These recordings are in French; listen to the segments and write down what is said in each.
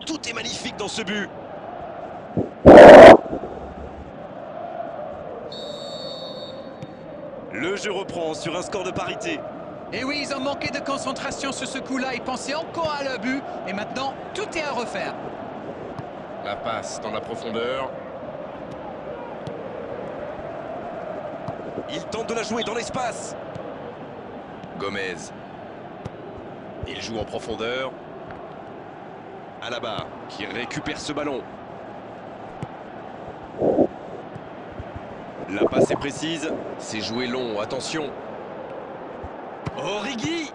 Tout est magnifique dans ce but. Le jeu reprend sur un score de parité. Et oui, ils ont manqué de concentration sur ce coup-là. Ils pensaient encore à leur but. Et maintenant, tout est à refaire. La passe dans la profondeur. Il tente de la jouer dans l'espace. Gomez. Il joue en profondeur. Alaba qui récupère ce ballon. La passe est précise. C'est joué long, attention. Origi.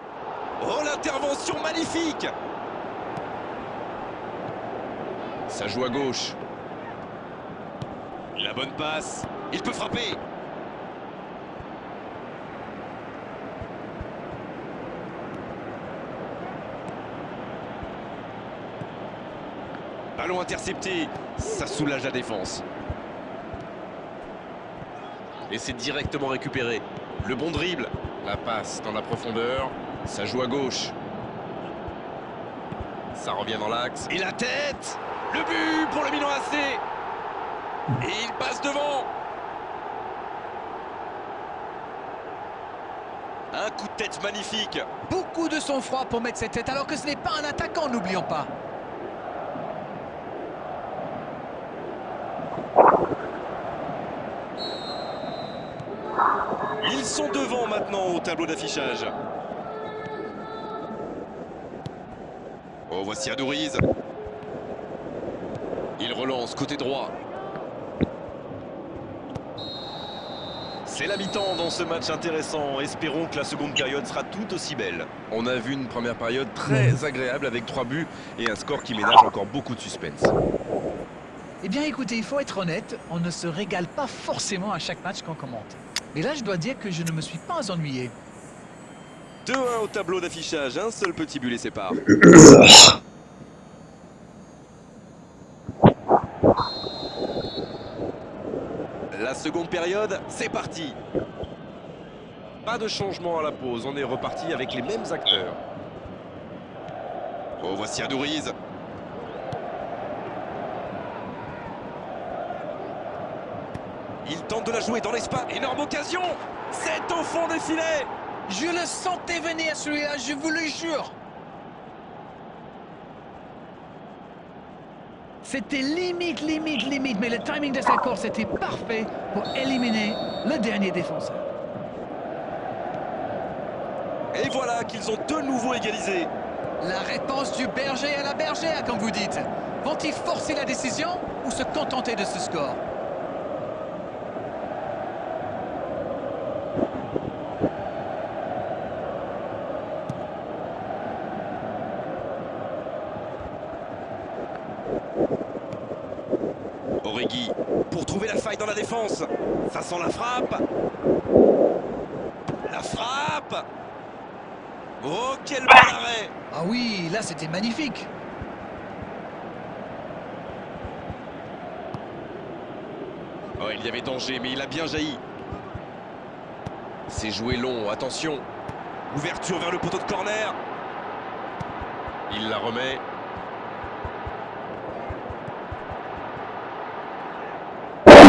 Oh, l'intervention magnifique. Ça joue à gauche. La bonne passe. Il peut frapper. Ballon intercepté. Ça soulage la défense. Et c'est directement récupéré. Le bon dribble. La passe dans la profondeur. Ça joue à gauche. Ça revient dans l'axe. Et la tête. Le but pour le Milan AC. Et il passe devant. Un coup de tête magnifique. Beaucoup de sang-froid pour mettre cette tête, alors que ce n'est pas un attaquant, n'oublions pas. Ils sont devant maintenant au tableau d'affichage. Oh, voici Adouriz. Il relance côté droit. C'est la mi-temps dans ce match intéressant. Espérons que la seconde période sera tout aussi belle. On a vu une première période très agréable avec 3 buts et un score qui ménage encore beaucoup de suspense. Eh bien, écoutez, il faut être honnête, on ne se régale pas forcément à chaque match qu'on commente. Mais là, je dois dire que je ne me suis pas ennuyé. 2-1 au tableau d'affichage. Un seul petit but les sépare. La seconde période, c'est parti. Pas de changement à la pause, on est reparti avec les mêmes acteurs. Oh, voici Adouriz. Il tente de la jouer dans l'espace. Énorme occasion. C'est au fond des filets. Je le sentais venir celui-là, je vous le jure. C'était limite, mais le timing de sa course était parfait pour éliminer le dernier défenseur. Et voilà qu'ils ont de nouveau égalisé. La réponse du berger à la bergère, comme vous dites. Vont-ils forcer la décision ou se contenter de ce score? Origi pour trouver la faille dans la défense. Ça sent la frappe. La frappe. Oh, quel bel arrêt. Ah oui, là c'était magnifique. Oh, il y avait danger, mais il a bien jailli. C'est joué long, attention. Ouverture vers le poteau de corner. Il la remet.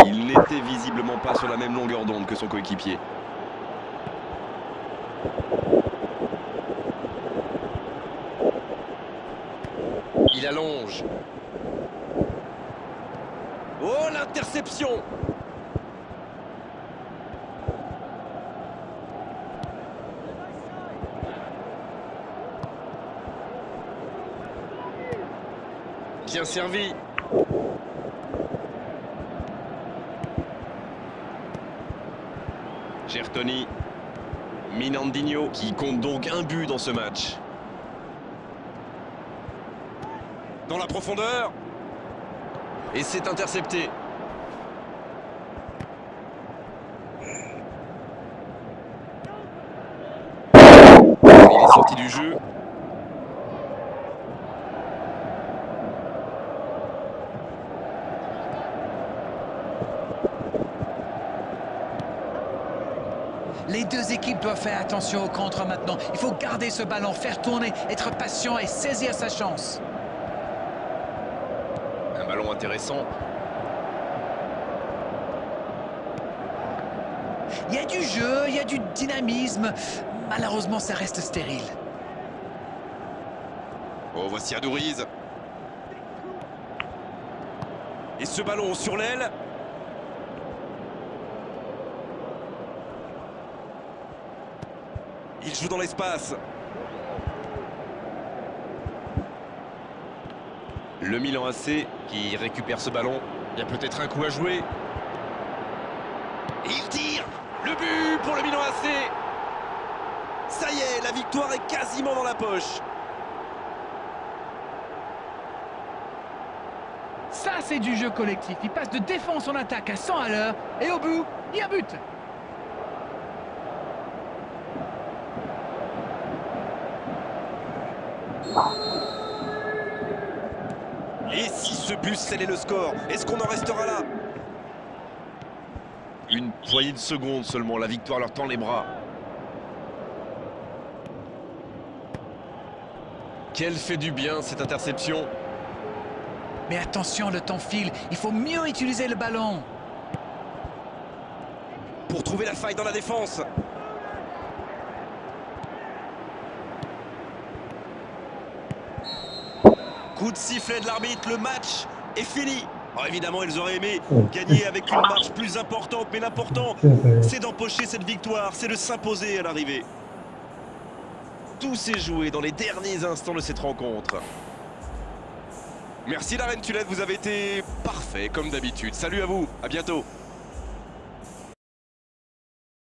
Il n'était visiblement pas sur la même longueur d'onde que son coéquipier. Il allonge. Oh, l'interception. Bien servi. Gertoni. Minandinho qui compte donc un but dans ce match. Dans la profondeur. Et c'est intercepté. Il est sorti du jeu. Les deux équipes doivent faire attention au contre maintenant. Il faut garder ce ballon, faire tourner, être patient et saisir sa chance. Un ballon intéressant. Il y a du jeu, il y a du dynamisme. Malheureusement, ça reste stérile. Oh, voici Adouriz. Et ce ballon sur l'aile. Il joue dans l'espace. Le Milan AC qui récupère ce ballon. Il y a peut-être un coup à jouer. Et il tire. Le but pour le Milan AC. Ça y est, la victoire est quasiment dans la poche. Ça, c'est du jeu collectif. Il passe de défense en attaque à 100 à l'heure. Et au bout, il y a but. Et si ce but scellait le score, est-ce qu'on en restera là? Une poignée de secondes seulement, la victoire leur tend les bras. Quelle fait du bien cette interception. Mais attention, le temps file. Il faut mieux utiliser le ballon. Pour trouver la faille dans la défense. Coup de sifflet de l'arbitre, le match est fini. Alors évidemment, ils auraient aimé gagner avec une marge plus importante, mais l'important, c'est d'empocher cette victoire, c'est de s'imposer à l'arrivée. Tout s'est joué dans les derniers instants de cette rencontre. Merci la Reine Tulette, vous avez été parfait comme d'habitude. Salut à vous, à bientôt.